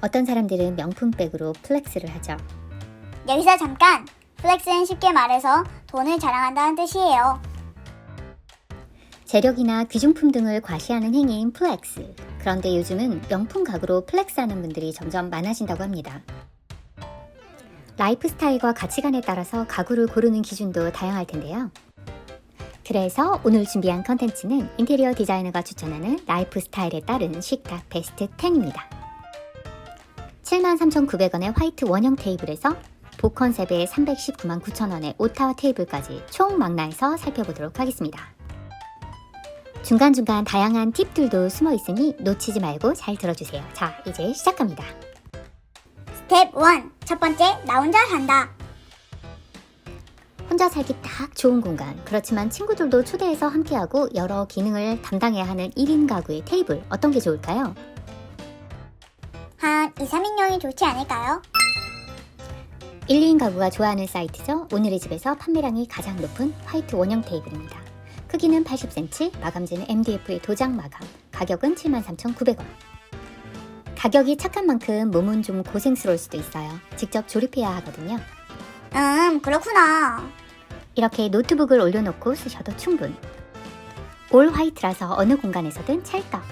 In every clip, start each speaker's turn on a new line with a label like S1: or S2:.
S1: 어떤 사람들은 명품백으로 플렉스를 하죠.
S2: 여기서 잠깐! 플렉스는 쉽게 말해서 돈을 자랑한다는 뜻이에요.
S1: 재력이나 귀중품 등을 과시하는 행위인 플렉스. 그런데 요즘은 명품 가구로 플렉스하는 분들이 점점 많아진다고 합니다. 라이프 스타일과 가치관에 따라서 가구를 고르는 기준도 다양할 텐데요. 그래서 오늘 준비한 컨텐츠는 인테리어 디자이너가 추천하는 라이프 스타일에 따른 식탁 베스트 10입니다. 73,900원의 화이트 원형 테이블에서 복컨셉의 319만 9천원의 오타와 테이블까지 총 망라해서 살펴보도록 하겠습니다. 중간중간 다양한 팁들도 숨어 있으니 놓치지 말고 잘 들어주세요. 자, 이제 시작합니다.
S2: 스텝 1. 첫 번째, 나 혼자 산다.
S1: 혼자 살기 딱 좋은 공간. 그렇지만 친구들도 초대해서 함께하고 여러 기능을 담당해야 하는 1인 가구의 테이블. 어떤 게 좋을까요?
S2: 한 2, 3인용이 좋지 않을까요?
S1: 1, 2인 가구가 좋아하는 사이트죠. 오늘의 집에서 판매량이 가장 높은 화이트 원형 테이블입니다. 크기는 80cm, 마감재는 MDF의 도장 마감, 가격은 73,900원. 가격이 착한 만큼 몸은 좀 고생스러울 수도 있어요. 직접 조립해야 하거든요.
S2: 그렇구나.
S1: 이렇게 노트북을 올려놓고 쓰셔도 충분. 올 화이트라서 어느 공간에서든 찰떡.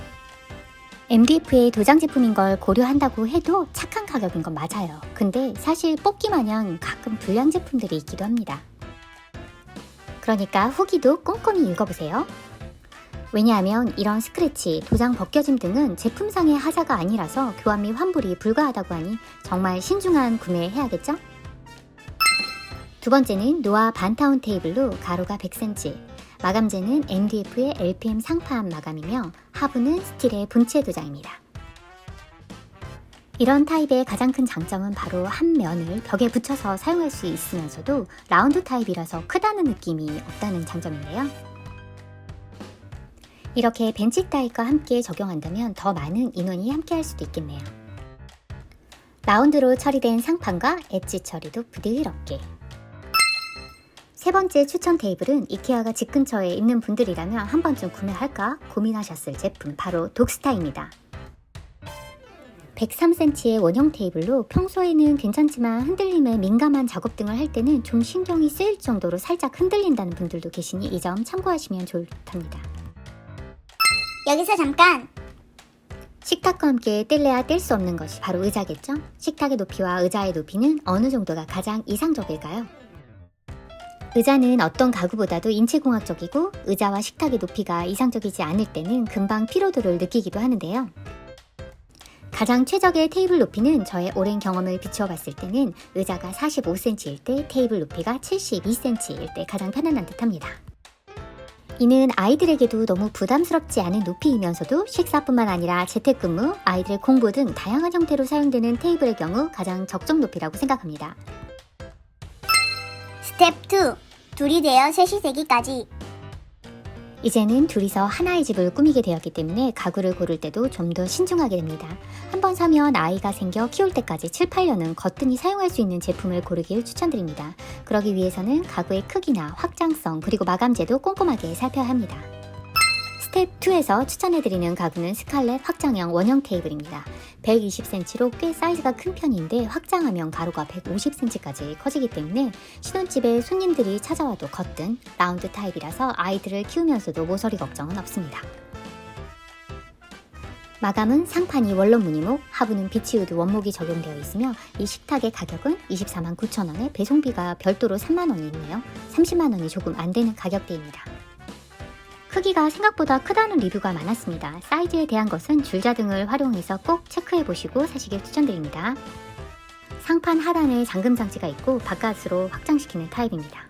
S1: MDF의 도장 제품인 걸 고려한다고 해도 착한 가격인 건 맞아요. 근데 사실 뽑기 마냥 가끔 불량 제품들이 있기도 합니다. 그러니까 후기도 꼼꼼히 읽어보세요. 왜냐하면 이런 스크래치, 도장 벗겨짐 등은 제품상의 하자가 아니라서 교환 및 환불이 불가하다고 하니 정말 신중한 구매해야겠죠? 두 번째는 노아 반타운 테이블로 가로가 100cm, 마감재는 MDF의 LPM 상판 마감이며 하부는 스틸의 본체 도장입니다. 이런 타입의 가장 큰 장점은 바로 한 면을 벽에 붙여서 사용할 수 있으면서도 라운드 타입이라서 크다는 느낌이 없다는 장점인데요. 이렇게 벤치 타입과 함께 적용한다면 더 많은 인원이 함께 할 수도 있겠네요. 라운드로 처리된 상판과 엣지 처리도 부드럽게. 세 번째 추천 테이블은 이케아가 집 근처에 있는 분들이라면 한 번쯤 구매할까 고민하셨을 제품, 바로 독스타입니다. 103cm의 원형 테이블로 평소에는 괜찮지만 흔들림에 민감한 작업 등을 할 때는 좀 신경이 쓰일 정도로 살짝 흔들린다는 분들도 계시니 이 점 참고하시면 좋답니다.
S2: 여기서 잠깐!
S1: 식탁과 함께 뗄래야 뗄 수 없는 것이 바로 의자겠죠? 식탁의 높이와 의자의 높이는 어느 정도가 가장 이상적일까요? 의자는 어떤 가구보다도 인체공학적이고 의자와 식탁의 높이가 이상적이지 않을 때는 금방 피로도를 느끼기도 하는데요. 가장 최적의 테이블 높이는 저의 오랜 경험을 비추어 봤을 때는 의자가 45cm일 때 테이블 높이가 72cm일 때 가장 편안한 듯합니다. 이는 아이들에게도 너무 부담스럽지 않은 높이이면서도 식사뿐만 아니라 재택근무, 아이들의 공부 등 다양한 형태로 사용되는 테이블의 경우 가장 적정 높이라고 생각합니다.
S2: 스텝 2. 둘이 되어 셋이 되기까지.
S1: 이제는 둘이서 하나의 집을 꾸미게 되었기 때문에 가구를 고를 때도 좀 더 신중하게 됩니다. 한번 사면 아이가 생겨 키울 때까지 7, 8년은 거뜬히 사용할 수 있는 제품을 고르길 추천드립니다. 그러기 위해서는 가구의 크기나 확장성 그리고 마감재도 꼼꼼하게 살펴야 합니다. 스텝 2에서 추천해드리는 가구는 스칼렛 확장형 원형 테이블입니다. 120cm로 꽤 사이즈가 큰 편인데 확장하면 가로가 150cm까지 커지기 때문에 신혼집에 손님들이 찾아와도 거뜬 라운드 타입이라서 아이들을 키우면서도 모서리 걱정은 없습니다. 마감은 상판이 원로 무늬목, 하부는 비치우드 원목이 적용되어 있으며 이 식탁의 가격은 24만 9천원에 배송비가 별도로 3만 원이 있네요. 30만 원이 조금 안 되는 가격대입니다. 크기가 생각보다 크다는 리뷰가 많았습니다. 사이즈에 대한 것은 줄자 등을 활용해서 꼭 체크해보시고 사시길 추천드립니다. 상판 하단에 잠금 장치가 있고 바깥으로 확장시키는 타입입니다.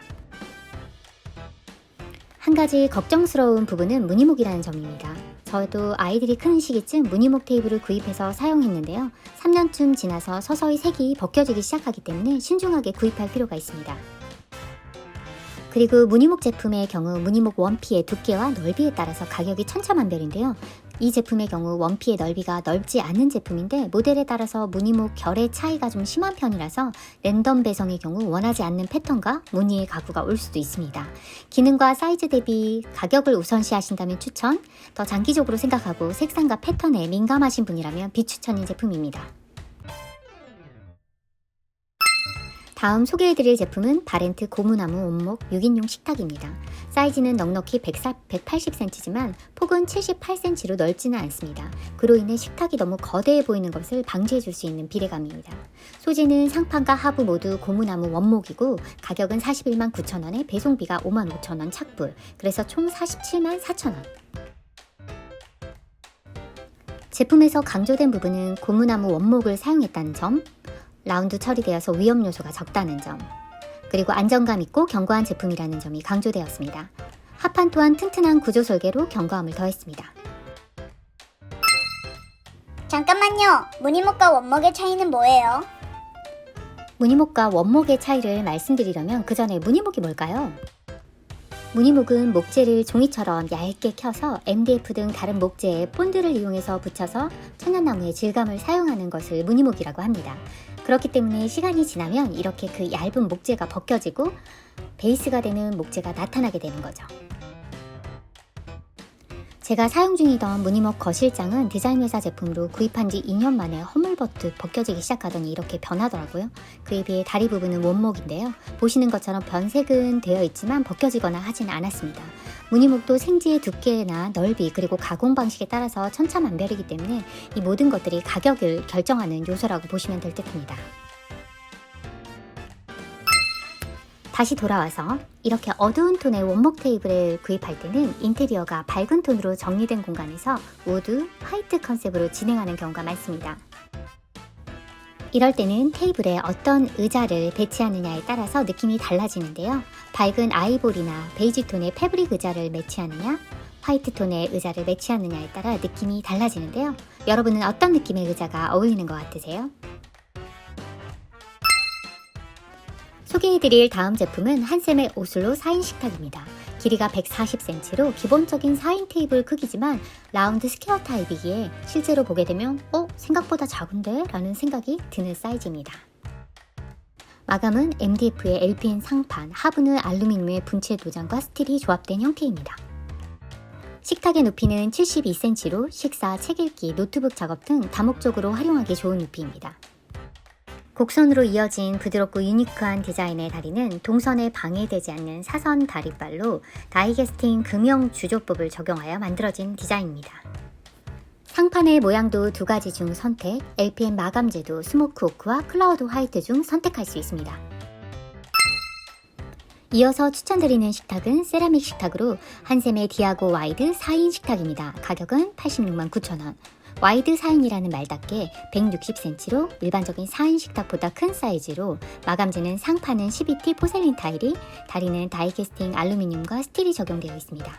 S1: 한 가지 걱정스러운 부분은 무늬목이라는 점입니다. 저도 아이들이 크는 시기쯤 무늬목 테이블을 구입해서 사용했는데요. 3년쯤 지나서 서서히 색이 벗겨지기 시작하기 때문에 신중하게 구입할 필요가 있습니다. 그리고 무늬목 제품의 경우 무늬목 원피의 두께와 넓이에 따라서 가격이 천차만별인데요. 이 제품의 경우 원피의 넓이가 넓지 않은 제품인데 모델에 따라서 무늬목 결의 차이가 좀 심한 편이라서 랜덤 배송의 경우 원하지 않는 패턴과 무늬의 가구가 올 수도 있습니다. 기능과 사이즈 대비 가격을 우선시하신다면 추천, 더 장기적으로 생각하고 색상과 패턴에 민감하신 분이라면 비추천인 제품입니다. 다음 소개해드릴 제품은 바렌트 고무나무 원목 6인용 식탁입니다. 사이즈는 넉넉히 180cm지만 폭은 78cm로 넓지는 않습니다. 그로 인해 식탁이 너무 거대해 보이는 것을 방지해줄 수 있는 비례감입니다. 소재는 상판과 하부 모두 고무나무 원목이고 가격은 41만 9천원에 배송비가 5만 5천원 착불, 그래서 총 47만 4천원. 제품에서 강조된 부분은 고무나무 원목을 사용했다는 점, 라운드 처리되어서 위험 요소가 적다는 점, 그리고 안정감 있고 견고한 제품이라는 점이 강조되었습니다. 하판 또한 튼튼한 구조 설계로 견고함을 더했습니다.
S2: 잠깐만요. 무늬목과 원목의 차이는 뭐예요?
S1: 무늬목과 원목의 차이를 말씀드리려면 그 전에 무늬목이 뭘까요? 무늬목은 목재를 종이처럼 얇게 켜서 MDF 등 다른 목재에 본드를 이용해서 붙여서 천연나무의 질감을 사용하는 것을 무늬목이라고 합니다. 그렇기 때문에 시간이 지나면 이렇게 그 얇은 목재가 벗겨지고 베이스가 되는 목재가 나타나게 되는 거죠. 제가 사용 중이던 무늬목 거실장은 디자인회사 제품으로 구입한 지 2년 만에 허물벗듯 벗겨지기 시작하더니 이렇게 변하더라고요. 그에 비해 다리 부분은 원목인데요. 보시는 것처럼 변색은 되어 있지만 벗겨지거나 하진 않았습니다. 무늬목도 생지의 두께나 넓이 그리고 가공 방식에 따라서 천차만별이기 때문에 이 모든 것들이 가격을 결정하는 요소라고 보시면 될 듯합니다. 다시 돌아와서 이렇게 어두운 톤의 원목 테이블을 구입할 때는 인테리어가 밝은 톤으로 정리된 공간에서 우드, 화이트 컨셉으로 진행하는 경우가 많습니다. 이럴 때는 테이블에 어떤 의자를 배치하느냐에 따라서 느낌이 달라지는데요. 밝은 아이보리나 베이지 톤의 패브릭 의자를 매치하느냐, 화이트 톤의 의자를 매치하느냐에 따라 느낌이 달라지는데요. 여러분은 어떤 느낌의 의자가 어울리는 것 같으세요? 소개해드릴 다음 제품은 한샘의 오슬로 4인 식탁입니다. 길이가 140cm로 기본적인 4인 테이블 크기지만 라운드 스퀘어 타입이기에 실제로 보게 되면 생각보다 작은데? 라는 생각이 드는 사이즈입니다. 마감은 MDF의 LPN 상판, 하부는 알루미늄의 분체 도장과 스틸이 조합된 형태입니다. 식탁의 높이는 72cm로 식사, 책 읽기, 노트북 작업 등 다목적으로 활용하기 좋은 높이입니다. 곡선으로 이어진 부드럽고 유니크한 디자인의 다리는 동선에 방해되지 않는 사선 다리발로 다이캐스팅 금형 주조법을 적용하여 만들어진 디자인입니다. 상판의 모양도 두 가지 중 선택, LPM 마감재도 스모크 오크와 클라우드 화이트 중 선택할 수 있습니다. 이어서 추천드리는 식탁은 세라믹 식탁으로 한샘의 디아고 와이드 4인 식탁입니다. 가격은 86만 9천원. 와이드 4인이라는 말답게 160cm로 일반적인 4인 식탁보다 큰 사이즈로 마감재는 상판은 12T 포셀린 타일이, 다리는 다이캐스팅 알루미늄과 스틸이 적용되어 있습니다.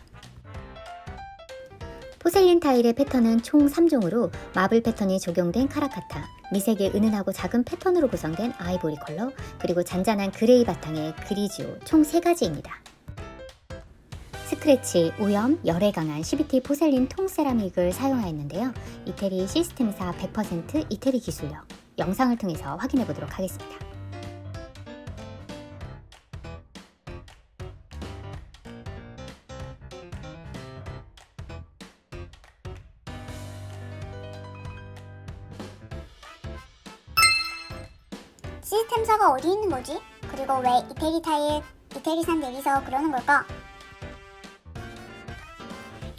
S1: 포셀린 타일의 패턴은 총 3종으로 마블 패턴이 적용된 카라카타, 미색의 은은하고 작은 패턴으로 구성된 아이보리 컬러, 그리고 잔잔한 그레이 바탕의 그리지오 총 3가지입니다. 스크래치, 오염, 열에 강한 12T 포셀린 통 세라믹을 사용하였는데요. 이태리 시스템사 100% 이태리 기술력, 영상을 통해서 확인해 보도록 하겠습니다.
S2: 시스템사가 어디 있는 거지? 그리고 왜 이태리산 내리서 그러는 걸까?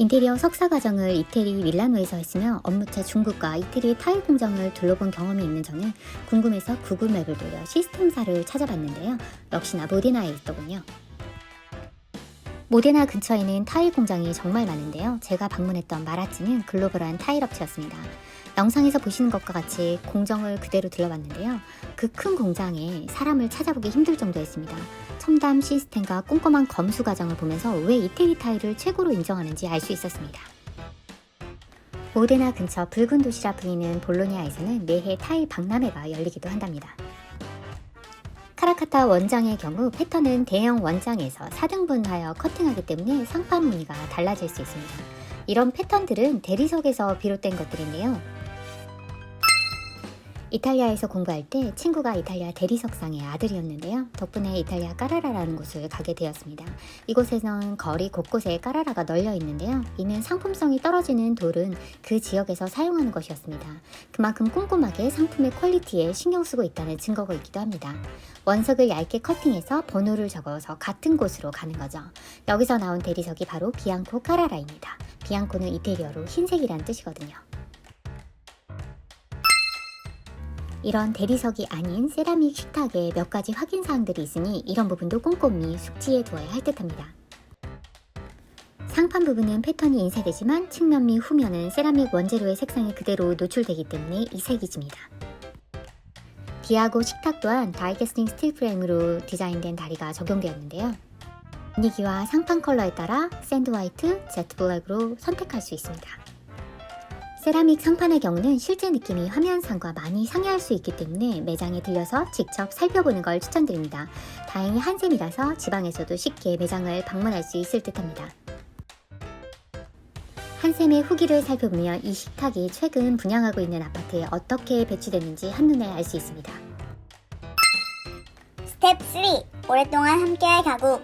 S1: 인테리어 석사 과정을 이태리 밀라노에서 했으며 업무차 중국과 이태리 타일 공장을 둘러본 경험이 있는 저는 궁금해서 구글 맵을 돌려 시스템사를 찾아봤는데요. 역시나 모데나에 있더군요. 모데나 근처에는 타일 공장이 정말 많은데요. 제가 방문했던 마라찌는 글로벌한 타일 업체였습니다. 영상에서 보시는 것과 같이 공정을 그대로 들러봤는데요. 그 큰 공장에 사람을 찾아보기 힘들 정도였습니다. 첨단 시스템과 꼼꼼한 검수 과정을 보면서 왜 이태리 타일을 최고로 인정하는지 알 수 있었습니다. 모데나 근처 붉은 도시라 불리는 볼로냐에서는 매해 타일 박람회가 열리기도 한답니다. 카라카타 원장의 경우 패턴은 대형 원장에서 4등분하여 커팅하기 때문에 상판 무늬가 달라질 수 있습니다. 이런 패턴들은 대리석에서 비롯된 것들인데요. 이탈리아에서 공부할 때 친구가 이탈리아 대리석상의 아들이었는데요. 덕분에 이탈리아 까라라라는 곳을 가게 되었습니다. 이곳에는 거리 곳곳에 까라라가 널려 있는데요. 이는 상품성이 떨어지는 돌은 그 지역에서 사용하는 것이었습니다. 그만큼 꼼꼼하게 상품의 퀄리티에 신경 쓰고 있다는 증거가 있기도 합니다. 원석을 얇게 커팅해서 번호를 적어서 같은 곳으로 가는 거죠. 여기서 나온 대리석이 바로 비앙코 까라라입니다. 비앙코는 이태리어로 흰색이란 뜻이거든요. 이런 대리석이 아닌 세라믹 식탁에 몇 가지 확인 사항들이 있으니 이런 부분도 꼼꼼히 숙지해 두어야 할 듯합니다. 상판 부분은 패턴이 인쇄되지만 측면 및 후면은 세라믹 원재료의 색상이 그대로 노출되기 때문에 이색이집니다. 디아고 식탁 또한 다이캐스팅 스틸 프레임으로 디자인된 다리가 적용되었는데요. 분위기와 상판 컬러에 따라 샌드 화이트, 제트 블랙으로 선택할 수 있습니다. 세라믹 상판의 경우는 실제 느낌이 화면상과 많이 상이할 수 있기 때문에 매장에 들려서 직접 살펴보는 걸 추천드립니다. 다행히 한샘이라서 지방에서도 쉽게 매장을 방문할 수 있을 듯합니다. 한샘의 후기를 살펴보면 이 식탁이 최근 분양하고 있는 아파트에 어떻게 배치됐는지 한눈에 알 수 있습니다.
S2: 스텝 3. 오랫동안 함께할 가구.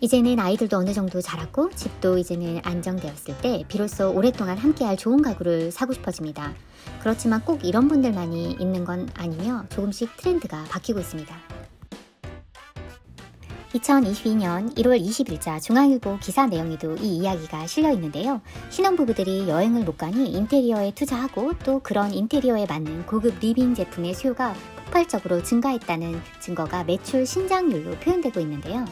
S1: 이제는 아이들도 어느 정도 자랐고 집도 이제는 안정되었을 때 비로소 오랫동안 함께할 좋은 가구를 사고 싶어집니다. 그렇지만 꼭 이런 분들만이 있는 건 아니며 조금씩 트렌드가 바뀌고 있습니다. 2022년 1월 20일자 중앙일보 기사 내용에도 이 이야기가 실려 있는데요. 신혼부부들이 여행을 못 가니 인테리어에 투자하고 또 그런 인테리어에 맞는 고급 리빙 제품의 수요가 폭발적으로 증가했다는 증거가 매출 신장률로 표현되고 있는데요.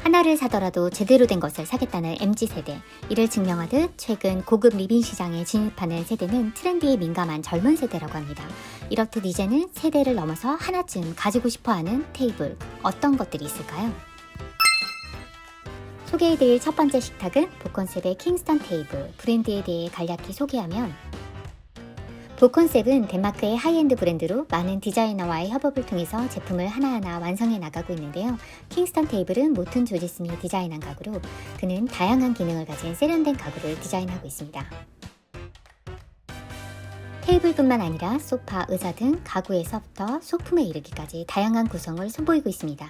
S1: 하나를 사더라도 제대로 된 것을 사겠다는 MZ세대. 이를 증명하듯 최근 고급 리빙 시장에 진입하는 세대는 트렌디에 민감한 젊은 세대라고 합니다. 이렇듯 이제는 세대를 넘어서 하나쯤 가지고 싶어하는 테이블, 어떤 것들이 있을까요? 소개해드릴 첫 번째 식탁은 복컨셉의 킹스턴 테이블, 브랜드에 대해 간략히 소개하면 복컨셉은 덴마크의 하이엔드 브랜드로 많은 디자이너와의 협업을 통해서 제품을 하나하나 완성해 나가고 있는데요. 킹스턴 테이블은 모튼 조지스미 디자인한 가구로 그는 다양한 기능을 가진 세련된 가구를 디자인하고 있습니다. 테이블뿐만 아니라 소파, 의자 등 가구에서부터 소품에 이르기까지 다양한 구성을 선보이고 있습니다.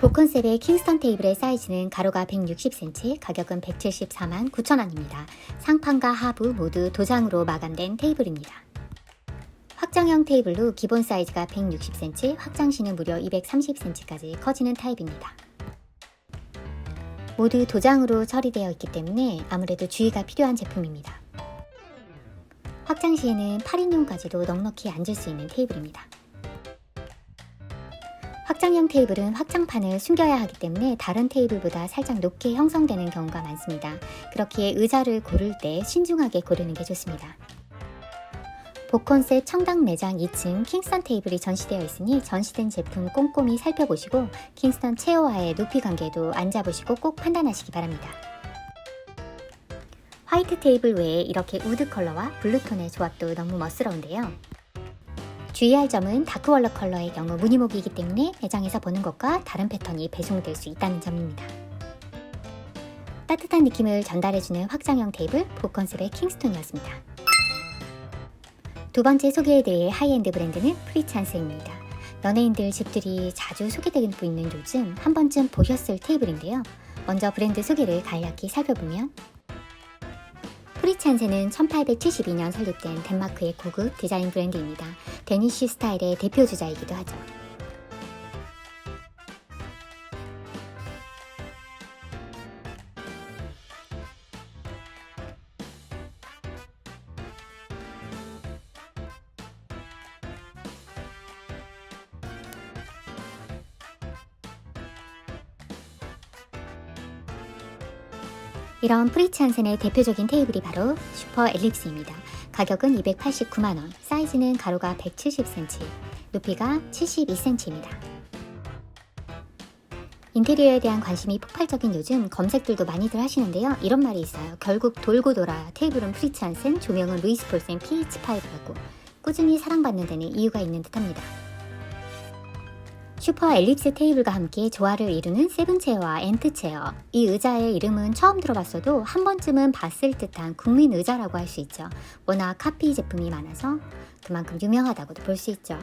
S1: 복컨셉의 킹스턴 테이블의 사이즈는 가로가 160cm, 가격은 174만 9천원입니다. 상판과 하부 모두 도장으로 마감된 테이블입니다. 확장형 테이블로 기본 사이즈가 160cm, 확장 시는 무려 230cm까지 커지는 타입입니다. 모두 도장으로 처리되어 있기 때문에 아무래도 주의가 필요한 제품입니다. 확장 시에는 8인용까지도 넉넉히 앉을 수 있는 테이블입니다. 확장형 테이블은 확장판을 숨겨야 하기 때문에 다른 테이블보다 살짝 높게 형성되는 경우가 많습니다. 그렇기에 의자를 고를 때 신중하게 고르는 게 좋습니다. 복컨셉 청담 매장 2층 킹스턴 테이블이 전시되어 있으니 전시된 제품 꼼꼼히 살펴보시고 킹스턴 체어와의 높이 관계도 앉아보시고 꼭 판단하시기 바랍니다. 화이트 테이블 외에 이렇게 우드 컬러와 블루톤의 조합도 너무 멋스러운데요. 주의할 점은 다크월러 컬러의 경우 무늬목이기 때문에 매장에서 보는 것과 다른 패턴이 배송될 수 있다는 점입니다. 따뜻한 느낌을 전달해주는 확장형 테이블 복컨셉의 킹스톤이었습니다. 두 번째 소개해드릴 하이엔드 브랜드는 프리찬스입니다. 연예인들 집들이 자주 소개되고 있는 요즘 한 번쯤 보셨을 테이블인데요. 먼저 브랜드 소개를 간략히 살펴보면 프리찬스는 1872년 설립된 덴마크의 고급 디자인 브랜드입니다. 데니쉬 스타일의 대표 주자이기도 하죠. 이런 프리찬센의 대표적인 테이블이 바로 슈퍼 엘립스입니다. 가격은 289만원, 사이즈는 가로가 170cm, 높이가 72cm입니다. 인테리어에 대한 관심이 폭발적인 요즘 검색들도 많이들 하시는데요. 이런 말이 있어요. 결국 돌고 돌아 테이블은 프리찬센, 조명은 루이스 폴센 PH5라고. 꾸준히 사랑받는 데는 이유가 있는 듯합니다. 슈퍼 엘립스 테이블과 함께 조화를 이루는 세븐체어와 엔트체어. 이 의자의 이름은 처음 들어봤어도 한 번쯤은 봤을 듯한 국민 의자라고 할 수 있죠. 워낙 카피 제품이 많아서 그만큼 유명하다고도 볼 수 있죠.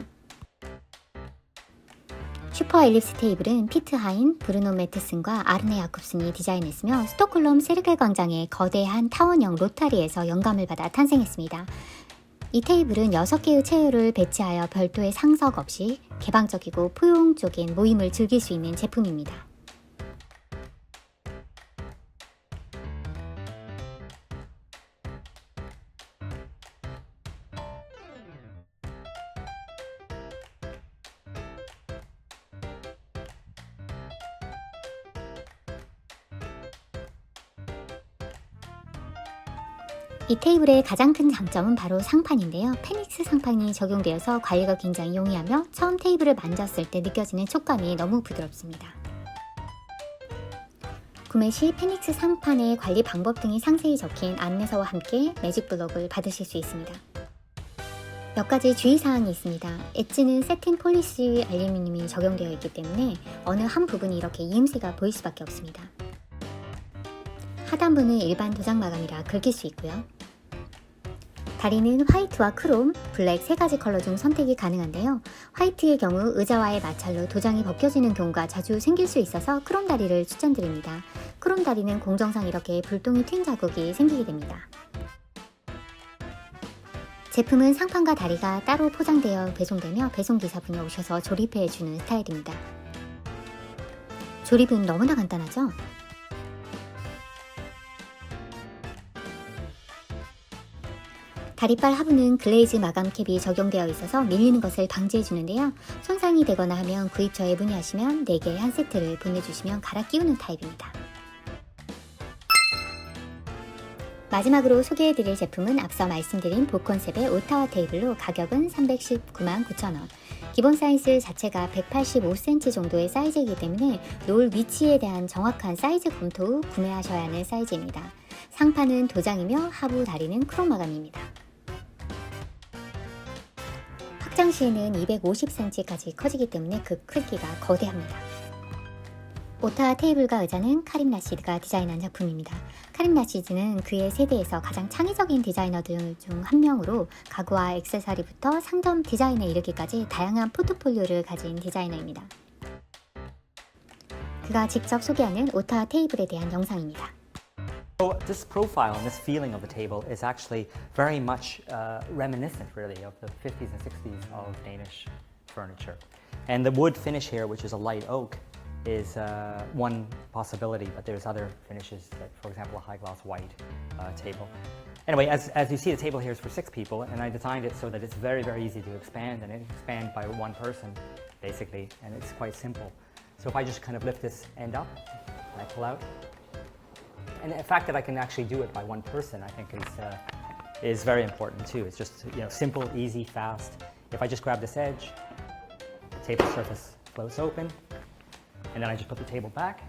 S1: 슈퍼 엘립스 테이블은 피트 하인, 브루노 매트슨과 아르네 야콥슨이 디자인했으며 스톡홀름 세르겔 광장의 거대한 타원형 로타리에서 영감을 받아 탄생했습니다. 이 테이블은 6개의 체어를 배치하여 별도의 상석 없이 개방적이고 포용적인 모임을 즐길 수 있는 제품입니다. 이 테이블의 가장 큰 장점은 바로 상판인데요. 페닉스 상판이 적용되어서 관리가 굉장히 용이하며 처음 테이블을 만졌을 때 느껴지는 촉감이 너무 부드럽습니다. 구매 시 페닉스 상판의 관리 방법 등이 상세히 적힌 안내서와 함께 매직 블록을 받으실 수 있습니다. 몇 가지 주의사항이 있습니다. 엣지는 세틴 폴리시 알루미늄이 적용되어 있기 때문에 어느 한 부분이 이렇게 이음새가 보일 수밖에 없습니다. 하단부는 일반 도장 마감이라 긁힐 수 있고요. 다리는 화이트와 크롬, 블랙 3가지 컬러 중 선택이 가능한데요. 화이트의 경우 의자와의 마찰로 도장이 벗겨지는 경우가 자주 생길 수 있어서 크롬 다리를 추천드립니다. 크롬 다리는 공정상 이렇게 불똥이 튄 자국이 생기게 됩니다. 제품은 상판과 다리가 따로 포장되어 배송되며 배송기사분이 오셔서 조립해주는 스타일입니다. 조립은 너무나 간단하죠? 다리빨 하부는 글레이즈 마감 캡이 적용되어 있어서 밀리는 것을 방지해주는데요. 손상이 되거나 하면 구입처에 문의하시면 4개의 한 세트를 보내주시면 갈아 끼우는 타입입니다. 마지막으로 소개해드릴 제품은 앞서 말씀드린 복 컨셉의 오타와 테이블로 가격은 319만 9천원. 기본 사이즈 자체가 185cm 정도의 사이즈이기 때문에 놓을 위치에 대한 정확한 사이즈 검토 후 구매하셔야 하는 사이즈입니다. 상판은 도장이며 하부 다리는 크롬 마감입니다. 확장 시에는 250cm까지 커지기 때문에 그 크기가 거대합니다. 오타 테이블과 의자는 카림 라시드가 디자인한 작품입니다. 카림 라시드는 그의 세대에서 가장 창의적인 디자이너들 중 한 명으로 가구와 액세서리부터 상점 디자인에 이르기까지 다양한 포트폴리오를 가진 디자이너입니다. 그가 직접 소개하는 오타 테이블에 대한 영상입니다.
S3: So this profile and this feeling of the table is actually very much reminiscent, really, of the 50s and 60s of Danish furniture. And the wood finish here, which is a light oak, is one possibility, but there's other finishes, like, for example, a high gloss white table. Anyway, as you see, the table here is for 6 people, and I designed it so that it's very, very easy to expand, and it can expand by one person, basically, and it's quite simple. So if I just kind of lift this end up, and I pull out, and the fact that I can actually do it by one person, I think is very important too. It's just simple, easy, fast. If I just grab this edge, the table surface floats open, and then I just put the table back.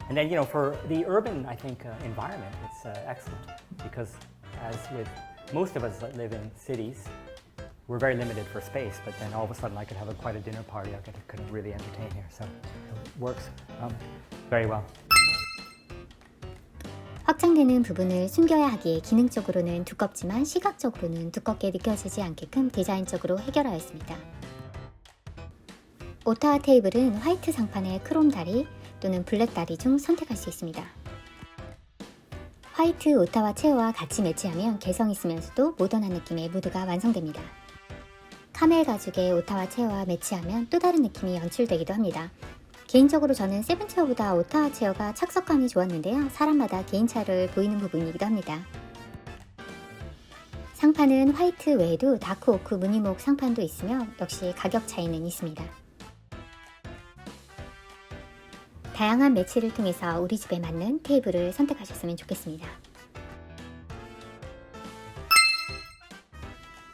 S3: And then for the urban, I think environment, it's excellent because as with most of us that live in cities, we're very limited for space. But then all of a sudden, I could have quite a dinner party. I could really entertain here, so it works very well.
S1: 확장되는 부분을 숨겨야 하기에 기능적으로는 두껍지만 시각적으로는 두껍게 느껴지지 않게끔 디자인적으로 해결하였습니다. 오타 테이블은 화이트 상판의 크롬 다리 또는 블랙 다리 중 선택할 수 있습니다. 화이트 오타와 체어와 같이 매치하면 개성 있으면서도 모던한 느낌의 무드가 완성됩니다. 카멜 가죽의 오타와 체어와 매치하면 또 다른 느낌이 연출되기도 합니다. 개인적으로 저는 세븐체어보다 오타 체어가 착석감이 좋았는데요. 사람마다 개인차를 보이는 부분이기도 합니다. 상판은 화이트 외에도 다크 오크 무늬목 상판도 있으며 역시 가격 차이는 있습니다. 다양한 매치를 통해서 우리 집에 맞는 테이블을 선택하셨으면 좋겠습니다.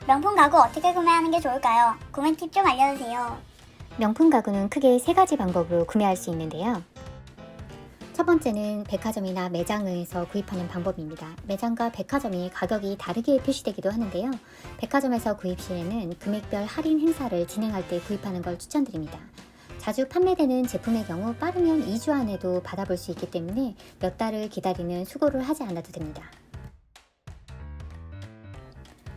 S2: 명품 가구 어떻게 구매하는 게 좋을까요? 구매 팁 좀 알려주세요.
S1: 명품 가구는 크게 3가지 방법으로 구매할 수 있는데요. 첫 첫 번째는 백화점이나 매장에서 구입하는 방법입니다. 매장과 백화점이 가격이 다르게 표시되기도 하는데요. 백화점에서 구입 시에는 금액별 할인 행사를 진행할 때 구입하는 걸 추천드립니다. 자주 판매되는 제품의 경우 빠르면 2주 안에도 받아볼 수 있기 때문에 몇 달을 기다리는 수고를 하지 않아도 됩니다.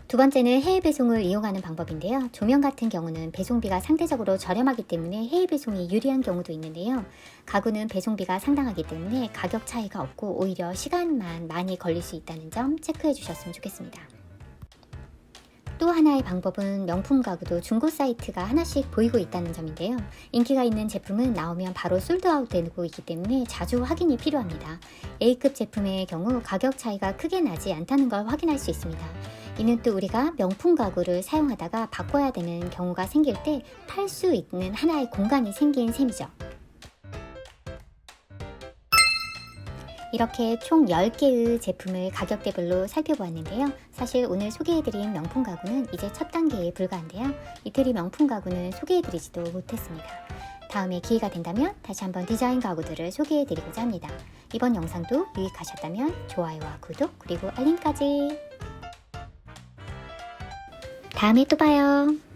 S1: 두 번째는 해외 배송을 이용하는 방법인데요. 조명 같은 경우는 배송비가 상대적으로 저렴하기 때문에 해외 배송이 유리한 경우도 있는데요. 가구는 배송비가 상당하기 때문에 가격 차이가 없고 오히려 시간만 많이 걸릴 수 있다는 점 체크해 주셨으면 좋겠습니다. 또 하나의 방법은 명품 가구도 중고 사이트가 하나씩 보이고 있다는 점인데요. 인기가 있는 제품은 나오면 바로 솔드아웃 되고 있기 때문에 자주 확인이 필요합니다. A급 제품의 경우 가격 차이가 크게 나지 않다는 걸 확인할 수 있습니다. 이는 또 우리가 명품 가구를 사용하다가 바꿔야 되는 경우가 생길 때 팔 수 있는 하나의 공간이 생긴 셈이죠. 이렇게 총 10개의 제품을 가격대별로 살펴보았는데요. 사실 오늘 소개해드린 명품 가구는 이제 첫 단계에 불과한데요. 이태리 명품 가구는 소개해드리지도 못했습니다. 다음에 기회가 된다면 다시 한번 디자인 가구들을 소개해드리고자 합니다. 이번 영상도 유익하셨다면 좋아요와 구독 그리고 알림까지. 다음에 또 봐요.